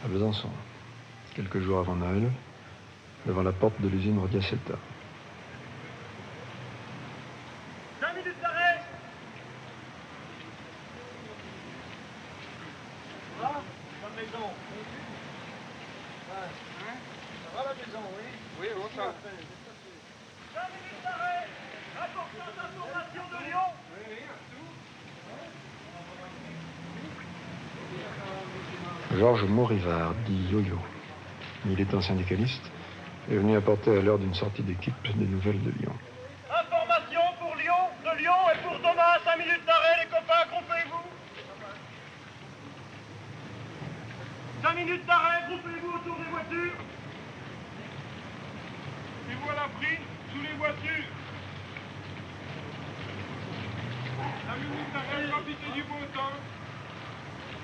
à Besançon, quelques jours avant Noël, devant la porte de l'usine Rodiaceta. 5 minutes d'arrêt. Ça va? La maison. Ça va la maison, oui? Oui, bon ça. 5 minutes d'arrêt. Importante information de Lyon. Oui, tout. Georges Maurivard, dit Yo-Yo, militant syndicaliste, est venu apporter à l'heure d'une sortie d'équipe des nouvelles de Lyon. Information pour Lyon, de Lyon et pour demain, 5 minutes d'arrêt, les copains, groupez-vous. 5 minutes d'arrêt, groupez-vous autour des voitures. Mettez-vous à l'abri, sous les voitures. 5 minutes d'arrêt, profitez du beau temps.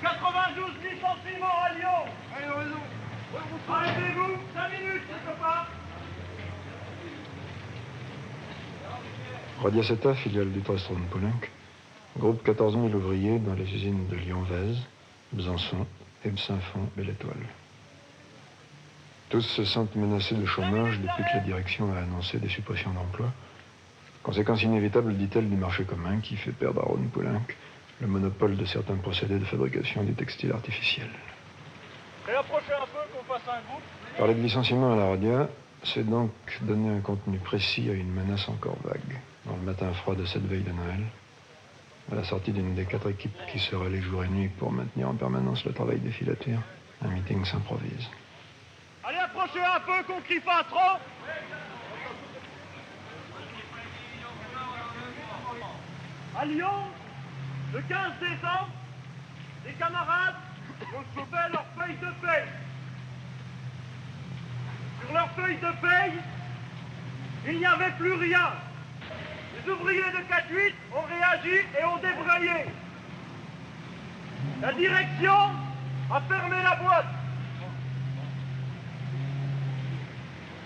92 licenciements à Lyon. Allez, raison. Arrêtez-vous, 5 minutes, les copains. Rodiaceta, filiale du Trostron-Poulenc, groupe 14 000 ouvriers dans les usines de Lyon-Vèze, Besançon, Ebbe-Saint-Fond et l'Étoile. Tous se sentent menacés de chômage depuis que la direction a annoncé des suppressions d'emplois. Conséquence inévitable, dit-elle, du marché commun qui fait perdre à Rhône-Poulenc le monopole de certains procédés de fabrication du textile artificiel. Et approchez un peu qu'on fasse un groupe. Parler de licenciement à la Rodia, c'est donc donner un contenu précis à une menace encore vague. Dans le matin froid de cette veille de Noël, à la sortie d'une des 4 équipes qui se relaient jour et nuit pour maintenir en permanence le travail des filatures, un meeting s'improvise. Allez, approchez un peu, qu'on crie pas trop. À Lyon, le 15 décembre, les camarades ont chopé leur feuille de paye. Sur leur feuille de paye, il n'y avait plus rien. Les ouvriers de 4-8 ont réagi et ont débrayé. La direction a fermé la boîte.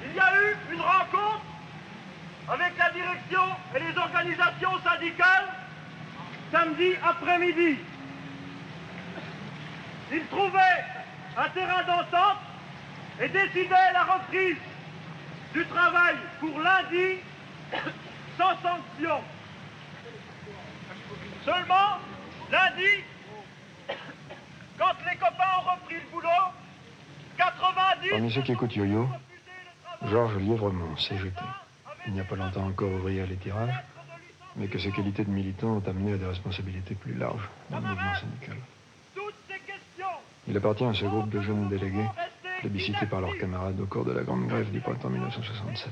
Il y a eu une rencontre avec la direction et les organisations syndicales samedi après-midi. Ils trouvaient un terrain d'entente et décidaient la reprise du travail pour lundi sans sanction. Seulement, lundi, quand les copains ont repris le boulot, 90... Parmi ceux qui écoutent Yo-Yo, Georges Lièvremont, CGT. Il n'y a pas longtemps encore ouvrier à l'étirage, mais que ses qualités de militant ont amené à des responsabilités plus larges dans le mouvement syndical. Il appartient à ce groupe de jeunes délégués, plébiscités par leurs camarades au cours de la grande grève du printemps 1967.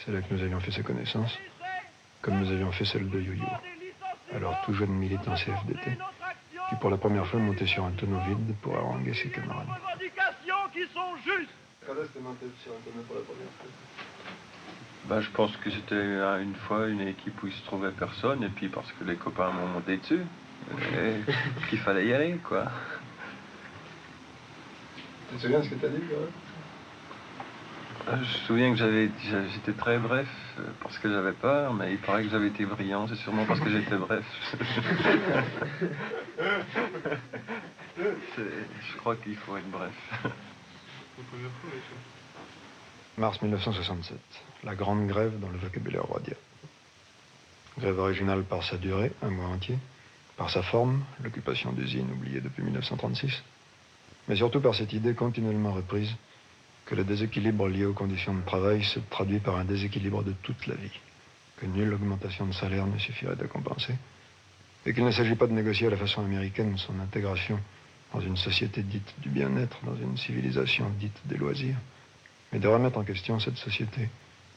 C'est là que nous avions fait sa connaissance, comme nous avions fait celle de Yo-Yo, alors tout jeune militant CFDT, qui pour la première fois montait sur un tonneau vide pour haranguer ses camarades. Je pense que c'était une fois une équipe où il se trouvait personne, et puis parce que les copains m'ont monté dessus, et qu'il fallait y aller, quoi. Tu te souviens de ce que tu as dit, quand même? Je me souviens que j'étais très bref, parce que j'avais peur, mais il paraît que j'avais été brillant, c'est sûrement parce que j'étais bref. Je crois qu'il faut être bref. Mars 1967, la grande grève dans le vocabulaire Rodia. Grève originale par sa durée, un mois entier, par sa forme, l'occupation d'usines oubliée depuis 1936, mais surtout par cette idée continuellement reprise que le déséquilibre lié aux conditions de travail se traduit par un déséquilibre de toute la vie, que nulle augmentation de salaire ne suffirait à compenser, et qu'il ne s'agit pas de négocier à la façon américaine son intégration dans une société dite du bien-être, dans une civilisation dite des loisirs, mais de remettre en question cette société,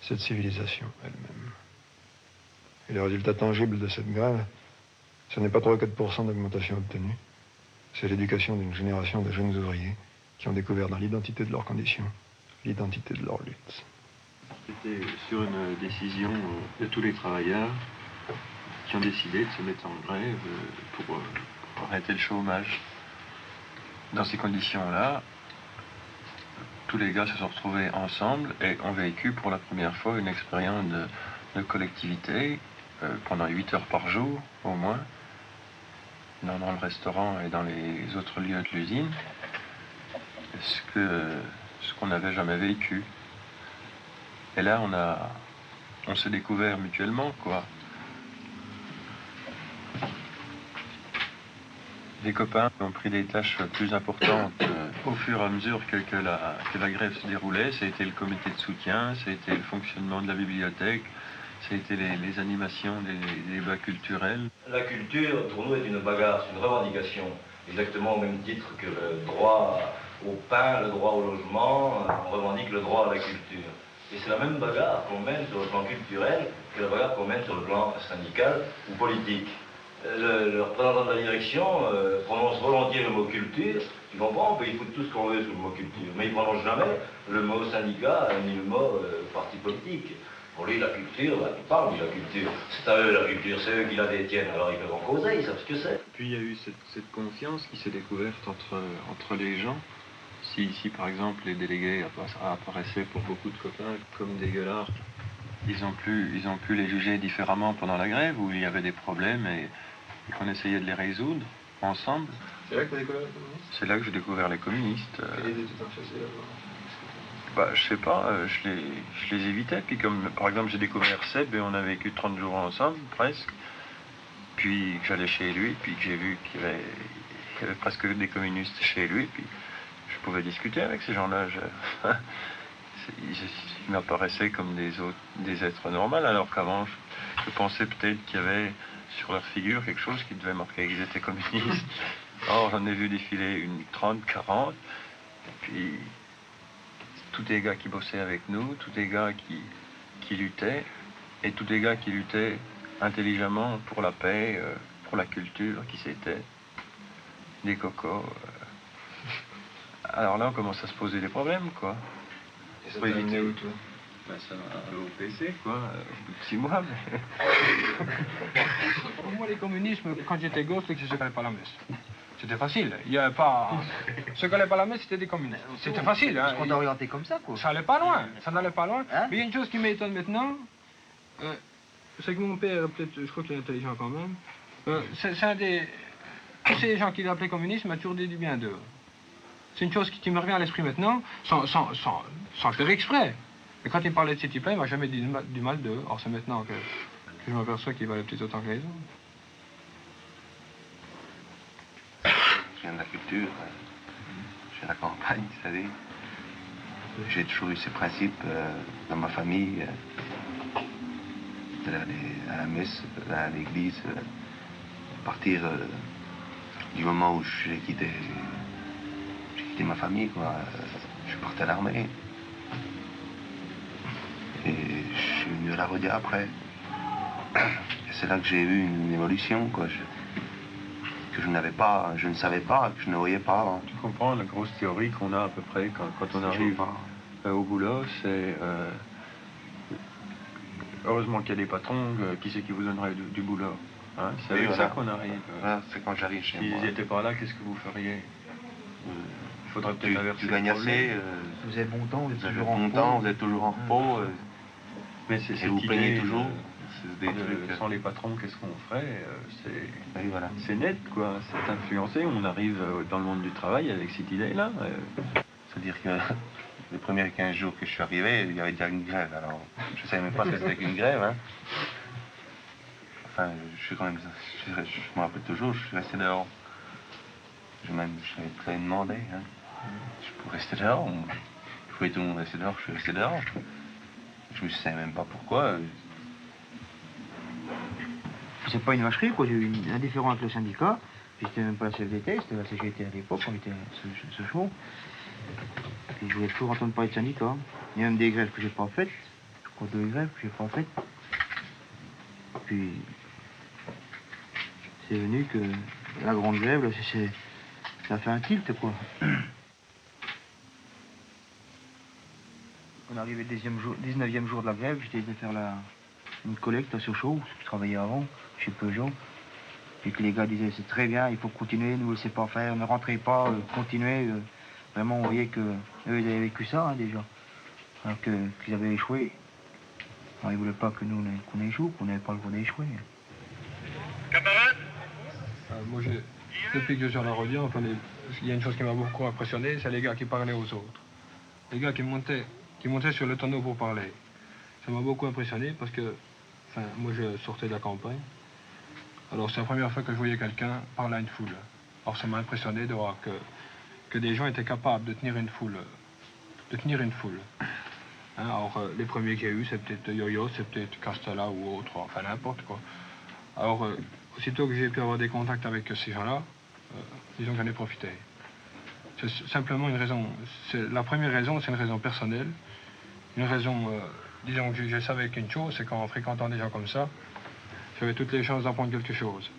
cette civilisation elle-même. Et le résultat tangible de cette grève, ce n'est pas 3 ou 4% d'augmentation obtenue, c'est l'éducation d'une génération de jeunes ouvriers qui ont découvert dans l'identité de leurs conditions, l'identité de leur lutte. C'était sur une décision de tous les travailleurs qui ont décidé de se mettre en grève pour arrêter le chômage. Dans ces conditions-là, tous les gars se sont retrouvés ensemble et ont vécu pour la première fois une expérience de collectivité pendant 8 heures par jour, au moins, dans le restaurant et dans les autres lieux de l'usine. ce qu'on n'avait jamais vécu. Et là, on s'est découvert mutuellement, quoi. Les copains ont pris des tâches plus importantes au fur et à mesure que la grève se déroulait. Ça a été le comité de soutien, ça a été le fonctionnement de la bibliothèque, ça a été les animations des débats culturels. La culture, pour nous, est une bagarre, c'est une revendication, exactement au même titre que le droit au pain, le droit au logement, on revendique le droit à la culture. Et c'est la même bagarre qu'on mène sur le plan culturel que la bagarre qu'on mène sur le plan syndical ou politique. Le représentant de la direction prononce volontiers le mot culture. Tu comprends, on peut y foutre tout ce qu'on veut sur le mot culture, mais il ne prononce jamais le mot syndicat ni le mot parti politique. Pour lui, la culture, bah, il parle de la culture. C'est à eux la culture, c'est eux qui la détiennent, alors ils peuvent en causer, ils savent ce que c'est. Puis il y a eu cette confiance qui s'est découverte entre les gens. Si par exemple les délégués apparaissaient pour beaucoup de copains comme des gueulards, ils ont pu les juger différemment pendant la grève où il y avait des problèmes et qu'on essayait de les résoudre ensemble. C'est là que tu as découvert les communistes? C'est là que j'ai découvert les communistes. Quelle idée tu t'en faisais là-bas? Bah, je sais pas, je les évitais. Puis comme par exemple j'ai découvert Seb et on a vécu 30 jours ensemble presque. Puis que j'allais chez lui, puis que j'ai vu qu'il y avait presque des communistes chez lui. Puis je pouvais discuter avec ces gens-là. Ils m'apparaissaient comme des êtres normaux, alors qu'avant je pensais peut-être qu'il y avait sur leur figure quelque chose qui devait marquer qu'ils étaient communistes. Or j'en ai vu défiler une 30, 40, et puis tous des gars qui bossaient avec nous, tous des gars qui luttaient, et tous des gars qui luttaient intelligemment pour la paix, pour la culture, qui c'était des cocos. Alors là on commence à se poser des problèmes, quoi. Et ça t'a amené où, toi? Ben, ça va au PC, quoi, au bout de 6 mois. Mais... Pour moi, les communismes, quand j'étais gosse, c'est que je ne connais pas la messe. C'était facile. Il y avait pas... Ceux qui n'allaient pas la messe, c'était des communistes. C'était facile. Hein. On t'a orienté comme ça, quoi. Ça allait pas loin. Ça n'allait pas loin. Hein? Mais il y a une chose qui m'étonne maintenant, c'est que mon père, peut-être, je crois qu'il est intelligent quand même, c'est un des... Tous ces gens qui l'appelaient communiste m'a toujours dit du bien d'eux. C'est une chose qui me revient à l'esprit maintenant, sans le faire exprès. Et quand il parlait de ces types-là, il m'a jamais dit du mal d'eux. Or, c'est maintenant que je m'aperçois qu'ils valaient peut-être autant que les autres. Je viens de la culture, je viens de la campagne, vous savez. J'ai toujours eu ces principes dans ma famille, d'aller à la messe, à l'église, à partir du moment où j'ai quitté ma famille, quoi. Je suis parti à l'armée. Et je suis venu à la Rodia après. Et c'est là que j'ai eu une évolution, quoi. Que je n'avais pas, je ne savais pas, que je ne voyais pas. Hein. Tu comprends la grosse théorie qu'on a à peu près quand on arrive au boulot, c'est... heureusement qu'il y a des patrons, qui c'est qui vous donnerait du boulot, hein? C'est oui, avec voilà. ça qu'on arrive. Voilà, c'est quand j'arrive chez moi. S'ils n'étaient pas là, qu'est-ce que vous feriez? Il faudrait peut-être inverser tu le gagnes problème. assez, Vous avez bon temps, vous êtes vous avez toujours en bon repos. temps, vous êtes toujours en repos. Mais c'est Et cette vous plaignez idée toujours. C'est des trucs. sans les patrons, qu'est-ce qu'on ferait? Oui, voilà. C'est net, quoi. C'est influencé. On arrive dans le monde du travail avec cette idée-là. C'est-à-dire que les premiers 15 jours que je suis arrivé, il y avait déjà une grève. Alors, je ne savais même pas ce que c'était qu'une grève. Hein. Enfin, je suis quand même... Je me rappelle toujours, je suis resté dehors. Je l'avais demandé. Hein. Je pouvais rester dehors. Je voyais tout le monde rester dehors, je suis resté dehors. Je ne savais même pas pourquoi. C'est pas une vacherie, quoi. J'ai eu un différend avec le syndicat. Puis c'était même pas la CFDT, c'était la CGT à l'époque, on était ce chevaux. Puis je voulais toujours entendre parler de syndicat. Il y a même des grèves que j'ai pas faites. Je crois 2 grèves que j'ai pas faites. Puis c'est venu que la grande grève, là, ça fait un tilt, quoi. On est arrivé le 19e jour de la grève, j'étais venu faire une collecte à Sochaux, où je travaillais avant, chez Peugeot. Et que les gars disaient, c'est très bien, il faut continuer, ne vous laissez pas faire, ne rentrez pas, continuez. Vraiment, on voyait qu'eux, ils avaient vécu ça, hein, déjà. Alors qu'ils avaient échoué. Alors, ils voulaient pas que nous, qu'on échoue, qu'on n'avait pas le droit d'échouer. Camarades, Moi, depuis que je suis à la Rhodia, enfin, il y a une chose qui m'a beaucoup impressionné, c'est les gars qui parlaient aux autres. Les gars qui montaient sur le tonneau pour parler. Ça m'a beaucoup impressionné parce que, enfin, moi je sortais de la campagne. Alors c'est la première fois que je voyais quelqu'un parler à une foule. Alors ça m'a impressionné de voir que des gens étaient capables de tenir une foule. Hein, alors les premiers qu'il y a eu, c'est peut-être Yo-Yo, c'est peut-être Castella ou autre, enfin n'importe quoi. Alors aussitôt que j'ai pu avoir des contacts avec ces gens-là, disons que j'en ai profité. C'est simplement une raison. La première raison, c'est une raison personnelle. Une raison, disons que je savais qu'une chose, c'est qu'en fréquentant des gens comme ça, j'avais toutes les chances d'apprendre quelque chose.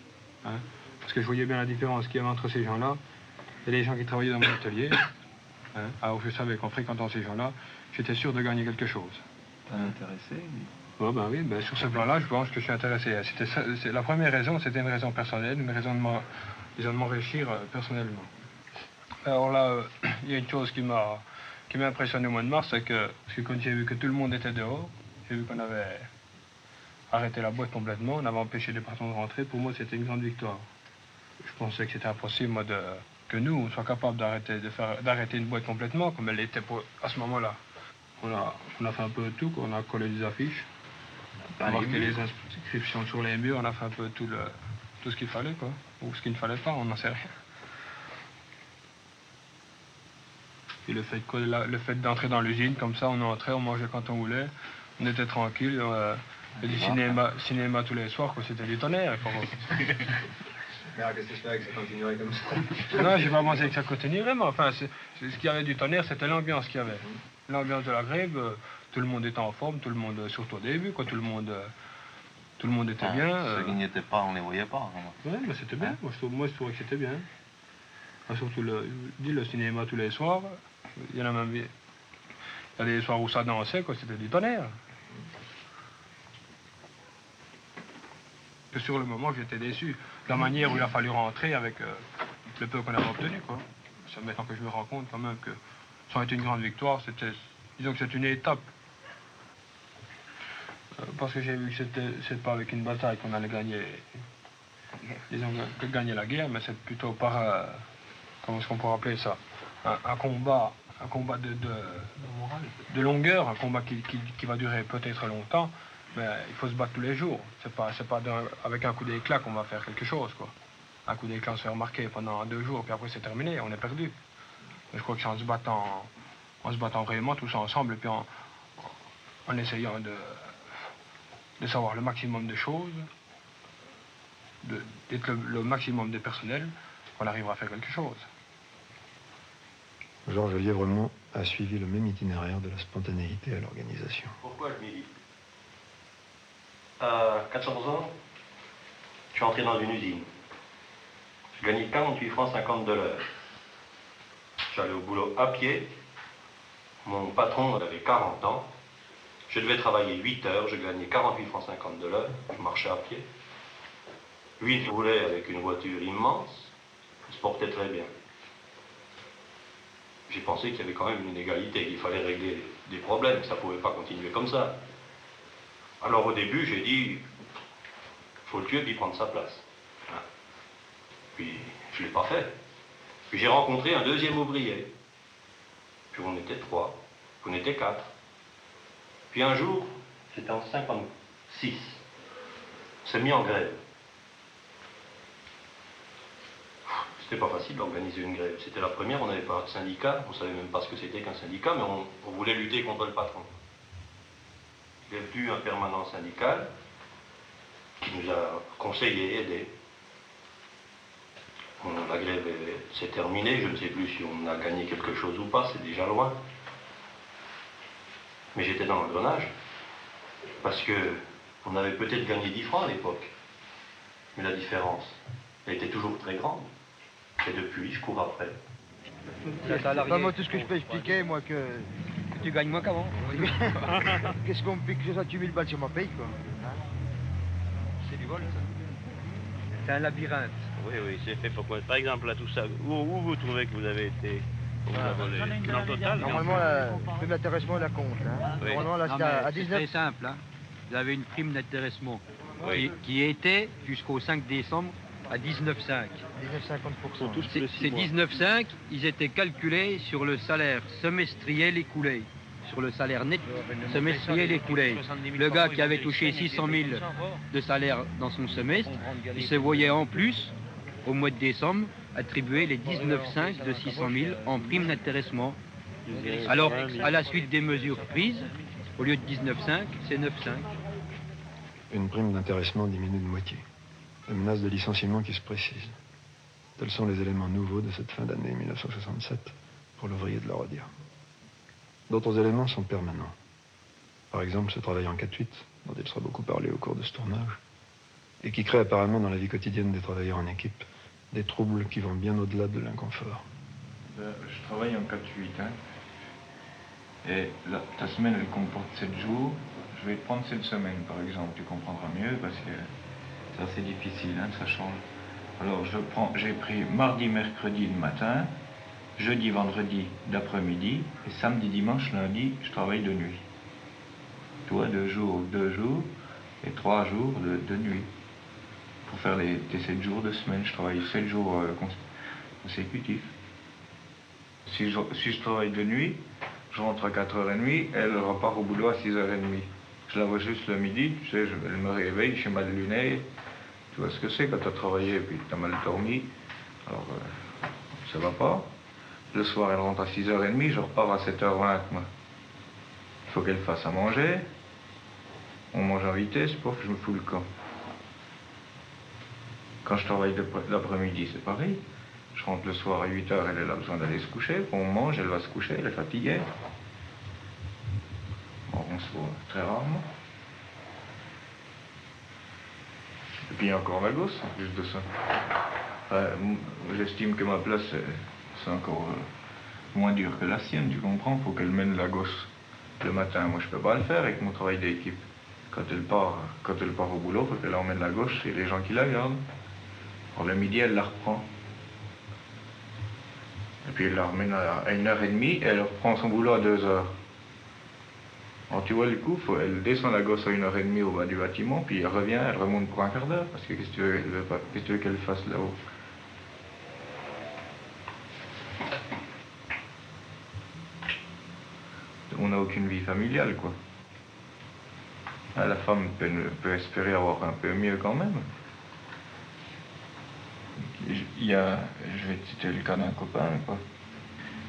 Hein, parce que je voyais bien la différence qu'il y avait entre ces gens-là et les gens qui travaillaient dans mon atelier. Hein, alors je savais qu'en fréquentant ces gens-là, j'étais sûr de gagner quelque chose. T'es intéressé? Oh, ben oui, ben sur ce plan-là, je pense que je suis intéressé. La première raison, c'était une raison personnelle, une raison de m'enrichir personnellement. Alors là, il y a une chose qui m'a impressionné au mois de mars, c'est que quand j'ai vu que tout le monde était dehors, j'ai vu qu'on avait arrêté la boîte complètement, on avait empêché les partants de rentrer, pour moi c'était une grande victoire. Je pensais que c'était impossible, moi, que nous, on soit capable d'arrêter une boîte complètement, comme elle l'était à ce moment-là. On a fait un peu de tout, quoi. On a collé des affiches, on a marqué les inscriptions sur les murs, on a fait un peu tout ce qu'il fallait, quoi. Ou ce qu'il ne fallait pas, on n'en sait rien. Et le fait d'entrer dans l'usine, comme ça, on entrait, on mangeait quand on voulait, on était tranquille. Et du cinéma tous les soirs, quoi, c'était du tonnerre. Mais alors, qu'est-ce que je fais que ça continuerait comme ça? Non, j'ai pas pensé que ça continuerait, mais enfin, ce qu'il y avait du tonnerre, c'était l'ambiance qu'il y avait. L'ambiance de la grève, tout le monde était en forme, tout le monde, surtout au début, quoi, tout le monde était bien. Ceux qui n'y étaient pas, on les voyait pas. Oui, mais c'était bien. Moi, je trouvais que c'était bien. Enfin, surtout le cinéma tous les soirs. Il y en a même. Il y a des soirs où ça dansait, quoi, c'était du tonnerre. Que sur le moment, j'étais déçu. De la manière où il a fallu rentrer avec le peu qu'on avait obtenu, quoi. C'est maintenant que je me rends compte quand même que ça a été une grande victoire. Disons que c'est une étape. Parce que j'ai vu que c'est pas avec une bataille qu'on allait gagner, disons, que gagner la guerre, mais c'est plutôt par, comment est-ce qu'on pourrait appeler ça, un combat de longueur, un combat qui va durer peut-être longtemps, mais il faut se battre tous les jours. C'est pas avec un coup d'éclat qu'on va faire quelque chose, quoi. Un coup d'éclat, on se fait remarquer pendant 2 jours, puis après c'est terminé, on est perdu. Mais je crois que c'est en se battant vraiment tous ensemble, et puis en essayant de savoir le maximum de choses, d'être le maximum de personnel, qu'on arrivera à faire quelque chose. Georges Lièvremont a suivi le même itinéraire de la spontanéité à l'organisation. Pourquoi je milite? À 14 ans, je suis entré dans une usine. Je gagnais 48 francs 50 de l'heure. J'allais au boulot à pied. Mon patron avait 40 ans. Je devais travailler 8 heures. Je gagnais 48 francs 50 de l'heure. Je marchais à pied. Lui, il roulait avec une voiture immense. Il se portait très bien. J'ai pensé qu'il y avait quand même une inégalité, qu'il fallait régler des problèmes, que ça ne pouvait pas continuer comme ça. Alors au début, j'ai dit, il faut le tuer puis prendre sa place. Hein. Puis je ne l'ai pas fait. Puis j'ai rencontré un deuxième ouvrier. Puis on était 3, puis on était 4. Puis un jour, c'était en 56, on s'est mis en grève. C'était pas facile d'organiser une grève. C'était la première, on n'avait pas de syndicat, on ne savait même pas ce que c'était qu'un syndicat, mais on voulait lutter contre le patron. Il y a eu un permanent syndical qui nous a conseillé, aidé. La grève s'est terminée, je ne sais plus si on a gagné quelque chose ou pas, c'est déjà loin. Mais j'étais dans l'engrenage, parce qu'on avait peut-être gagné 10 francs à l'époque, mais la différence, elle était toujours très grande. Et depuis, je cours après. Enfin, moi, tout ce que je peux expliquer, moi, que tu gagnes moins qu'avant. Qu'est-ce qu'on me pique 68 000 balles sur ma paye, quoi. Hein? C'est du vol, ça. C'est un labyrinthe. Oui, c'est fait pourquoi. Par exemple, là, tout ça, où vous trouvez que vous avez été? On vous a volé en total? Normalement, la prime d'intéressement, elle la compte. Hein. Oui. Normalement, là, c'était à 19... C'est très simple. Hein. Vous avez une prime d'intéressement Oui. qui était jusqu'au 5 décembre à 19,5. 19,50%. Ces 19,5, ils étaient calculés sur le salaire semestriel écoulé, sur le salaire net semestriel écoulé. Le gars qui avait touché 600 000 de salaire dans son semestre, il se voyait en plus, au mois de décembre, attribuer les 19,5 de 600 000 en prime d'intéressement. Alors, à la suite des mesures prises, au lieu de 19,5, c'est 9,5. Une prime d'intéressement diminue de moitié. Des menaces de licenciement qui se précisent. Tels sont les éléments nouveaux de cette fin d'année 1967 pour l'ouvrier de la Rhodia. D'autres éléments sont permanents. Par exemple, ce travail en 4-8, dont il sera beaucoup parlé au cours de ce tournage, et qui crée apparemment dans la vie quotidienne des travailleurs en équipe des troubles qui vont bien au-delà de l'inconfort. Je travaille en 4-8, hein. Et ta semaine, elle comporte 7 jours. Je vais te prendre cette semaine, par exemple, tu comprendras mieux, parce que c'est assez difficile, hein, ça change. Alors, j'ai pris mardi, mercredi le matin, jeudi, vendredi d'après-midi, et samedi, dimanche, lundi, je travaille de nuit. Tu vois, 2 jours, et 3 jours de nuit. Pour faire tes 7 jours de semaine, je travaille 7 jours consécutifs. Si je travaille de nuit, je rentre à 4h30, elle repart au boulot à 6h30. Je la vois juste le midi, tu sais, elle me réveille, j'ai mal au nez. Tu vois ce que c'est quand tu as travaillé et puis tu as mal dormi. Alors, ça va pas. Le soir, elle rentre à 6h30, je repars à 7h20, moi. Il faut qu'elle fasse à manger. On mange en vitesse, pof, je me fous le camp. Quand je travaille l'après-midi, c'est pareil. Je rentre le soir à 8h, elle a besoin d'aller se coucher. On mange, elle va se coucher, elle est fatiguée. Bon, on se voit très rarement. Et puis il y a encore la gosse, en plus de ça. J'estime que ma place, c'est encore moins dur que la sienne, tu comprends? Faut qu'elle mène la gosse le matin. Moi, je peux pas le faire avec mon travail d'équipe. Quand elle part au boulot, faut qu'elle emmène la gosse chez les gens qui la gardent. Alors le midi, elle la reprend. Et puis elle la ramène à 1h30 et elle reprend son boulot à 2h. Alors tu vois le coup, elle descend la gosse à 1h30 au bas du bâtiment, puis elle revient, elle remonte pour un quart d'heure, parce que qu'est-ce que tu veux qu'elle fasse là-haut? On n'a aucune vie familiale, quoi. La femme peut espérer avoir un peu mieux quand même. Je vais te citer le cas d'un copain, quoi.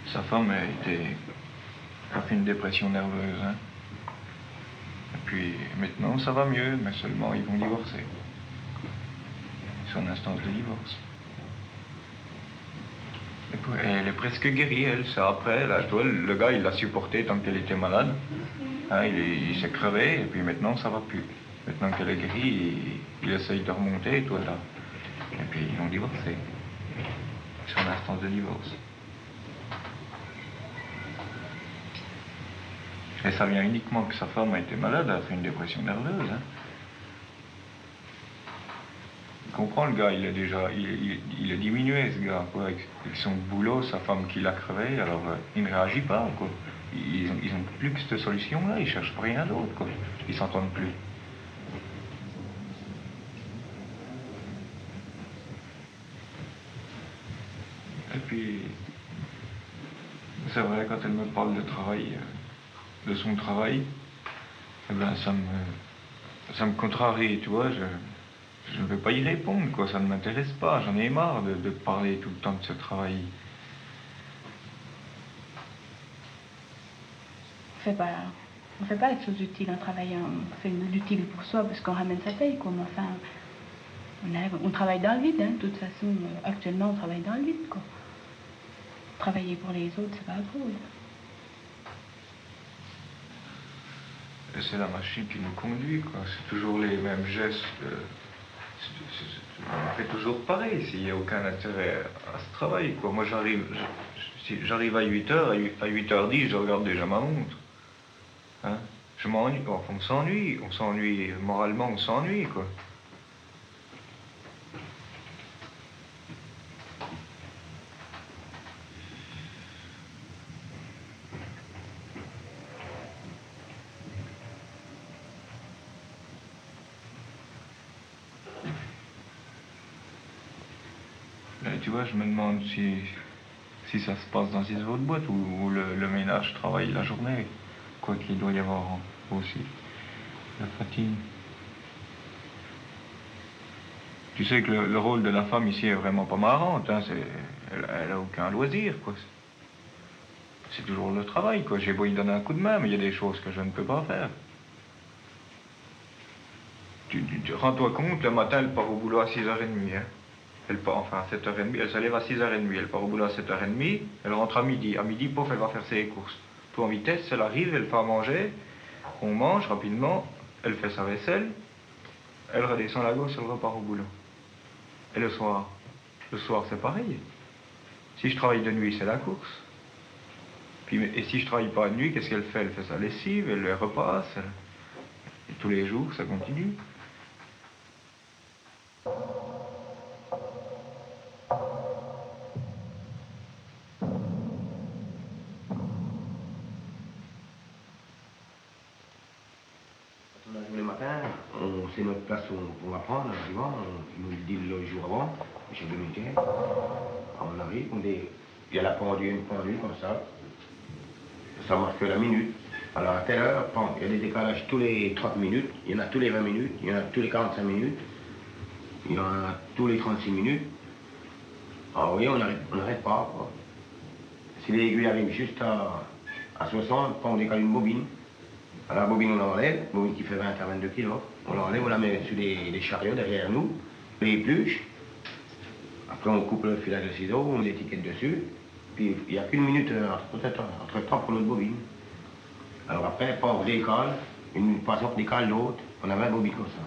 Sa femme a fait une dépression nerveuse, hein. Et puis maintenant ça va mieux, mais seulement ils vont divorcer. C'est en instance de divorce. Et puis, elle est presque guérie, elle, c'est après. Là, toi, le gars, il l'a supporté tant qu'elle était malade. Hein, il s'est crevé, et puis maintenant ça va plus. Maintenant qu'elle est guérie, il essaye de remonter, et toi là. Et puis ils ont divorcé. C'est en instance de divorce. Et ça vient uniquement que sa femme a été malade, elle a fait une dépression nerveuse. Hein. Il comprend le gars, il est diminué ce gars, quoi. Avec son boulot, sa femme qui l'a crevé, alors il ne réagit pas, quoi. Ils ont plus que cette solution-là, ils cherchent rien d'autre, quoi. Ils s'entendent plus. Et puis, c'est vrai, quand elle me parle de travail, de son travail, eh ben ça me contrarie, tu vois, je ne veux pas y répondre, quoi, ça ne m'intéresse pas, j'en ai marre de parler tout le temps de ce travail. On fait pas les choses utiles en travaillant, on fait l'utile pour soi parce qu'on ramène sa paye, quoi, mais enfin, on travaille dans le vide, hein, de toute façon, actuellement on travaille dans le vide, quoi. Travailler pour les autres, c'est pas drôle. Et c'est la machine qui nous conduit, quoi. C'est toujours les mêmes gestes. On fait toujours pareil, s'il n'y a aucun intérêt à ce travail, quoi. Moi, si j'arrive à 8h, à 8h10, je regarde déjà ma montre. Hein? Je m'ennuie. On s'ennuie, moralement, on s'ennuie, quoi. Mais tu vois, je me demande si ça se passe dans ces autres boîtes où le ménage travaille la journée. Quoi qu'il doit y avoir aussi la fatigue. Tu sais que le rôle de la femme ici est vraiment pas marrant. Hein, elle a aucun loisir, quoi. C'est toujours le travail, quoi. J'ai beau y donner un coup de main, mais il y a des choses que je ne peux pas faire. Rends-toi compte, le matin, elle part au boulot à 6h30. Hein. Elle part, enfin, à 7h30, elle se lève à 6h30. Elle part au boulot à 7h30, elle rentre à midi. À midi, pouf, elle va faire ses courses. Tout en vitesse, elle arrive, elle fait à manger. On mange rapidement, elle fait sa vaisselle. Elle redescend la gauche, elle repart au boulot. Et le soir c'est pareil. Si je travaille de nuit, c'est la course. Puis, et si je travaille pas de nuit, qu'est-ce qu'elle fait? Elle fait sa lessive, elle repasse. Et tous les jours, ça continue. Quand on arrive le matin, on sait notre place où on va prendre, en arrivant, on nous le dit le jour avant, chez le métier. On arrive, il y a la pendule, une pendule comme ça marque la minute. Alors à telle heure, il y a des décalages tous les 30 minutes, il y en a tous les 20 minutes, il y en a tous les 45 minutes, il y en a tous les 36 minutes. Ah oui, on n'arrête pas, quoi. Si les aiguilles arrivent juste à 60, on décale une bobine. Alors la bobine, on l'enlève, bobine qui fait 20 à 22 kilos. On l'enlève, on la met sur les chariots derrière nous, les épluches. Après, on coupe le filet de ciseaux, on met l'étiquette dessus. Puis il n'y a qu'une minute entre temps pour l'autre bobine. Alors après, on décale, une poisson décale l'autre, on a 20 bobines comme ça.